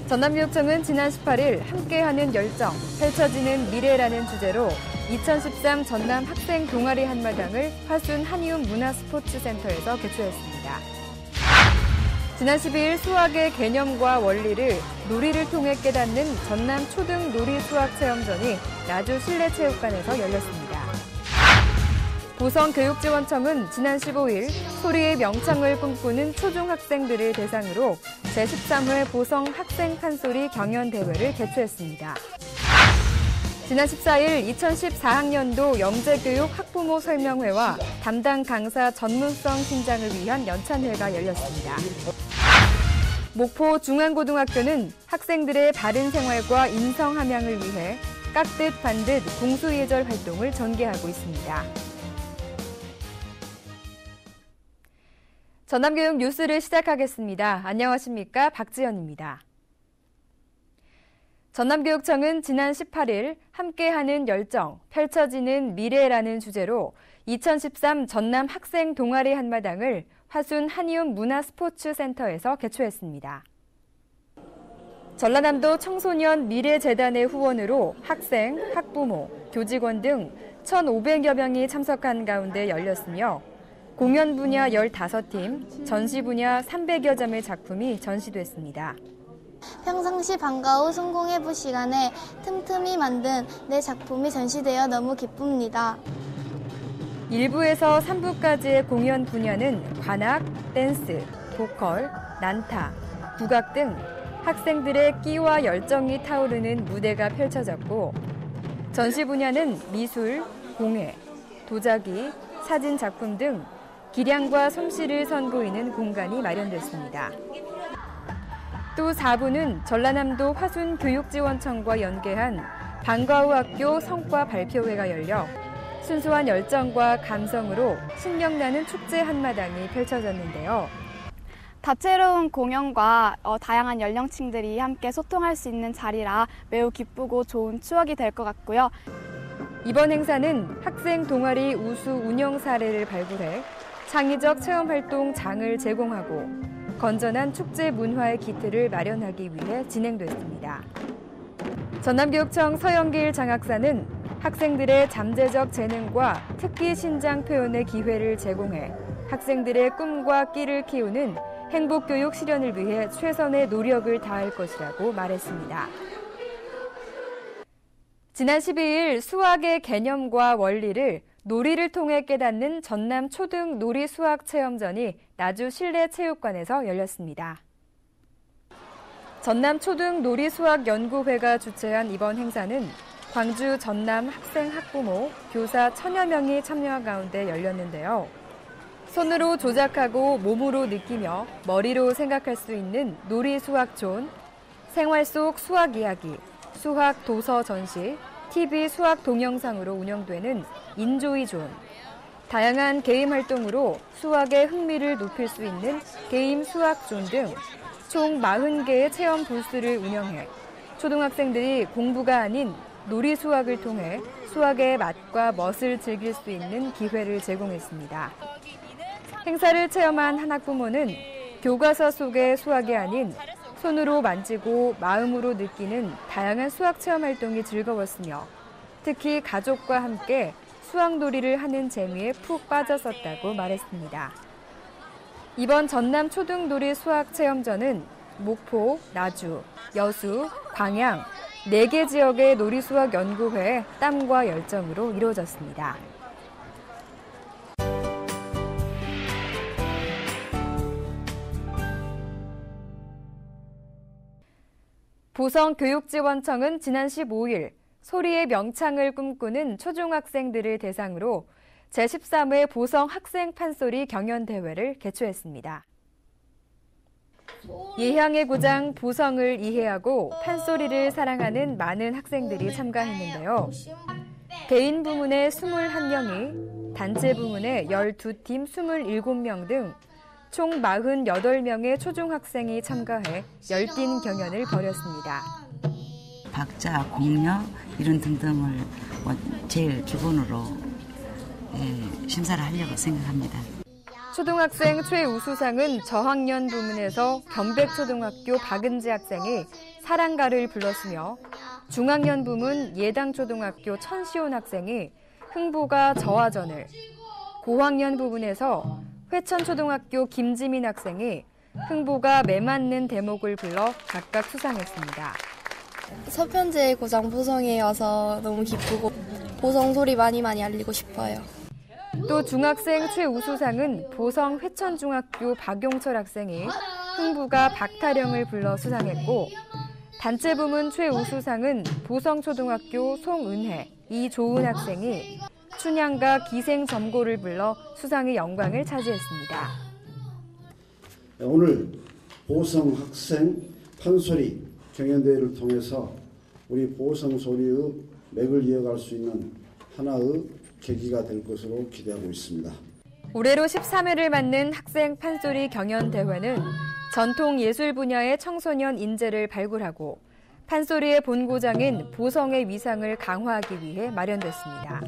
전남교육청은 지난 18일 함께하는 열정, 펼쳐지는 미래라는 주제로 2013 전남 학생 동아리 한마당을 화순 한이움 문화스포츠센터에서 개최했습니다. 지난 12일 수학의 개념과 원리를 놀이를 통해 깨닫는 전남 초등 놀이 수학 체험전이 나주 실내체육관에서 열렸습니다. 보성교육지원청은 지난 15일 소리의 명창을 꿈꾸는 초중학생들을 대상으로 제13회 보성 학생 판소리 경연대회를 개최했습니다. 지난 14일 2014학년도 영재교육 학부모 설명회와 담당 강사 전문성 신장을 위한 연찬회가 열렸습니다. 목포 중앙고등학교는 학생들의 바른 생활과 인성 함양을 위해 깎듯 반듯 공수예절 활동을 전개하고 있습니다. 전남교육 뉴스를 시작하겠습니다. 안녕하십니까? 박지연입니다. 전남교육청은 지난 18일 함께하는 열정, 펼쳐지는 미래라는 주제로 2013 전남 학생 동아리 한마당을 화순 한이움 문화스포츠센터에서 개최했습니다. 전라남도 청소년 미래재단의 후원으로 학생, 학부모, 교직원 등 1,500여 명이 참석한 가운데 열렸으며 공연 분야 15팀, 전시 분야 300여 점의 작품이 전시됐습니다. 평상시 방과 후 성공회부 시간에 틈틈이 만든 내 작품이 전시되어 너무 기쁩니다. 1부에서 3부까지의 공연 분야는 관악, 댄스, 보컬, 난타, 국악 등 학생들의 끼와 열정이 타오르는 무대가 펼쳐졌고 전시 분야는 미술, 공예, 도자기, 사진 작품 등 기량과 솜씨를 선보이는 공간이 마련됐습니다. 또 4부는 전라남도 화순교육지원청과 연계한 방과 후 학교 성과 발표회가 열려 순수한 열정과 감성으로 신명나는 축제 한마당이 펼쳐졌는데요. 다채로운 공연과 다양한 연령층들이 함께 소통할 수 있는 자리라 매우 기쁘고 좋은 추억이 될 것 같고요. 이번 행사는 학생 동아리 우수 운영 사례를 발굴해 창의적 체험활동 장을 제공하고 건전한 축제 문화의 기틀을 마련하기 위해 진행됐습니다. 전남교육청 서영길 장학사는 학생들의 잠재적 재능과 특기 신장 표현의 기회를 제공해 학생들의 꿈과 끼를 키우는 행복교육 실현을 위해 최선의 노력을 다할 것이라고 말했습니다. 지난 12일 수학의 개념과 원리를 놀이를 통해 깨닫는 전남 초등 놀이 수학 체험전이 나주 실내체육관에서 열렸습니다. 전남 초등 놀이 수학 연구회가 주최한 이번 행사는 광주 전남 학생 학부모, 교사 1,000여 명이 참여한 가운데 열렸는데요. 손으로 조작하고 몸으로 느끼며 머리로 생각할 수 있는 놀이 수학존, 생활 속 수학 이야기, 수학 도서 전시, TV 수학 동영상으로 운영되는 인조이존, 다양한 게임 활동으로 수학의 흥미를 높일 수 있는 게임 수학존 등 총 40개의 체험 부스를 운영해 초등학생들이 공부가 아닌 놀이 수학을 통해 수학의 맛과 멋을 즐길 수 있는 기회를 제공했습니다. 행사를 체험한 한 학부모는 교과서 속의 수학이 아닌 손으로 만지고 마음으로 느끼는 다양한 수학 체험 활동이 즐거웠으며 특히 가족과 함께 수학놀이를 하는 재미에 푹 빠졌었다고 말했습니다. 이번 전남 초등놀이 수학체험전은 목포, 나주, 여수, 광양 4개 지역의 놀이수학 연구회의 땀과 열정으로 이루어졌습니다. 보성교육지원청은 지난 15일 소리의 명창을 꿈꾸는 초중학생들을 대상으로 제13회 보성 학생 판소리 경연대회를 개최했습니다. 예향의 고장 보성을 이해하고 판소리를 사랑하는 많은 학생들이 참가했는데요. 개인 부문에 21명이, 단체 부문에 12팀 27명 등 총 48명의 초중학생이 참가해 열띤 경연을 벌였습니다. 박자, 공녀 이런 등등을 제일 기본으로 심사를 하려고 생각합니다. 초등학생 최우수상은 저학년 부문에서 경백초등학교 박은지 학생이 사랑가를 불렀으며 중학년 부문 예당초등학교 천시온 학생이 흥부가 저하전을, 고학년 부분에서 회천초등학교 김지민 학생이 흥부가 매맞는 대목을 불러 각각 수상했습니다. 서편제의 고장 보성에 와서 너무 기쁘고 보성 소리 많이 알리고 싶어요. 또 중학생 최우수상은 보성 회천중학교 박용철 학생이 흥부가 박타령을 불러 수상했고, 단체 부문 최우수상은 보성초등학교 송은혜, 이조은 학생이 춘향가 기생점고를 불러 수상의 영광을 차지했습니다. 오늘 보성 학생 판소리 경연대회를 통해서 우리 보성 소리의 맥을 이어갈 수 있는 하나의 계기가 될 것으로 기대하고 있습니다. 올해로 13회를 맞는 학생 판소리 경연대회는 전통 예술 분야의 청소년 인재를 발굴하고 판소리의 본고장인 보성의 위상을 강화하기 위해 마련됐습니다.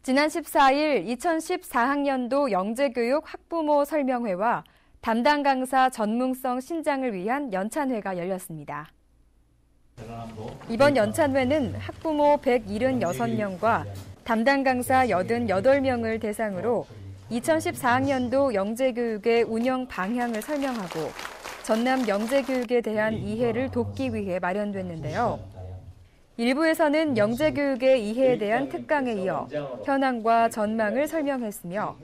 지난 14일 2014학년도 영재교육 학부모 설명회와 담당 강사 전문성 신장을 위한 연찬회가 열렸습니다. 이번 연찬회는 학부모 176명과 담당 강사 88명을 대상으로 2014학년도 영재교육의 운영 방향을 설명하고 전남 영재교육에 대한 이해를 돕기 위해 마련됐는데요. 1부에서는 영재교육의 이해에 대한 특강에 이어 현황과 전망을 설명했으며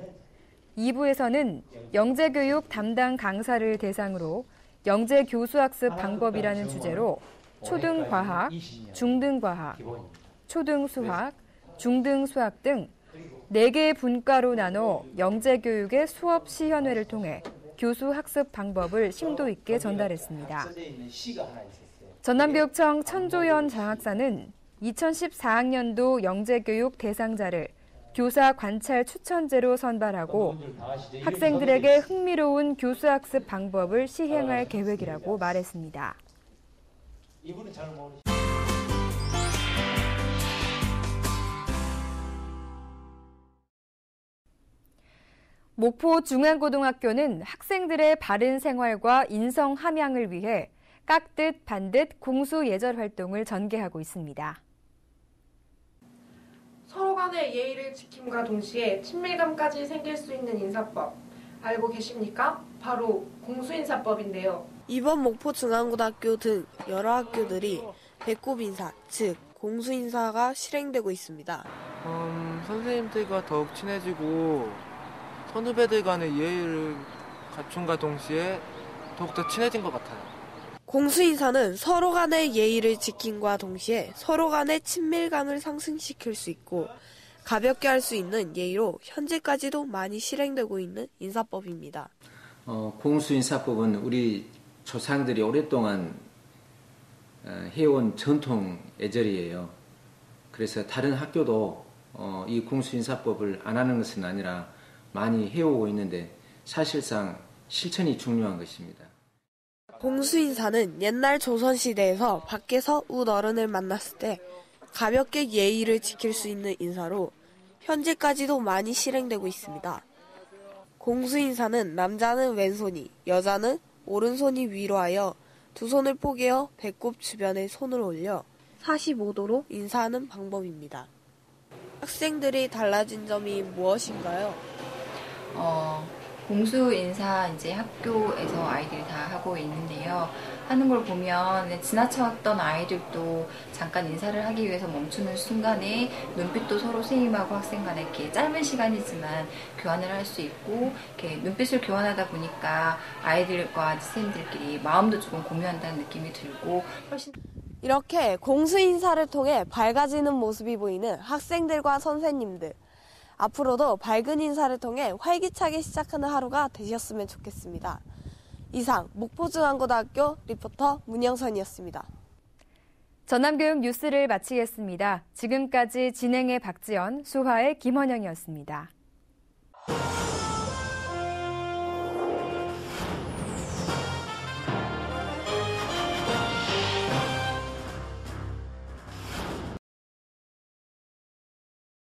2부에서는 영재교육 담당 강사를 대상으로 영재교수학습 방법이라는 주제로 초등과학, 중등과학, 초등수학, 중등수학 등 4개의 분과로 나눠 영재교육의 수업 시연회를 통해 교수 학습 방법을 심도 있게 전달했습니다. 전남교육청 천조연 장학사는 2014학년도 영재교육 대상자를 교사 관찰 추천제로 선발하고 학생들에게 흥미로운 교수학습 방법을 시행할 계획이라고 말했습니다. 목포 중앙고등학교는 학생들의 바른 생활과 인성 함양을 위해 깍듯 반듯 공수 예절 활동을 전개하고 있습니다. 서로 간의 예의를 지킴과 동시에 친밀감까지 생길 수 있는 인사법 알고 계십니까? 바로 공수인사법인데요. 이번 목포중앙고등학교 등 여러 학교들이 배꼽인사, 즉 공수인사가 실행되고 있습니다. 선생님들과 더욱 친해지고 선후배들 간의 예의를 갖춘과 동시에 더욱더 친해진 것 같아요. 공수인사는 서로 간의 예의를 지킴과 동시에 서로 간의 친밀감을 상승시킬 수 있고 가볍게 할 수 있는 예의로 현재까지도 많이 실행되고 있는 인사법입니다. 공수인사법은 우리 조상들이 오랫동안 해온 전통 예절이에요. 그래서 다른 학교도 이 공수인사법을 안 하는 것은 아니라 많이 해오고 있는데 사실상 실천이 중요한 것입니다. 공수인사는 옛날 조선시대에서 밖에서 웃어른을 만났을 때 가볍게 예의를 지킬 수 있는 인사로 현재까지도 많이 실행되고 있습니다. 공수인사는 남자는 왼손이, 여자는 오른손이 위로 하여 두 손을 포개어 배꼽 주변에 손을 올려 45도로 인사하는 방법입니다. 학생들이 달라진 점이 무엇인가요? 공수 인사 이제 학교에서 아이들이 다 하고 있는데요. 하는 걸 보면 지나쳤던 아이들도 잠깐 인사를 하기 위해서 멈추는 순간에 눈빛도 서로 선생님하고 학생 간에 이렇게 짧은 시간이지만 교환을 할 수 있고 이렇게 눈빛을 교환하다 보니까 아이들과 선생님들끼리 마음도 조금 공유한다는 느낌이 들고 훨씬 이렇게 공수 인사를 통해 밝아지는 모습이 보이는 학생들과 선생님들. 앞으로도 밝은 인사를 통해 활기차게 시작하는 하루가 되셨으면 좋겠습니다. 이상 목포중앙고등학교 리포터 문영선이었습니다. 전남교육 뉴스를 마치겠습니다. 지금까지 진행의 박지연, 수화의 김원영이었습니다.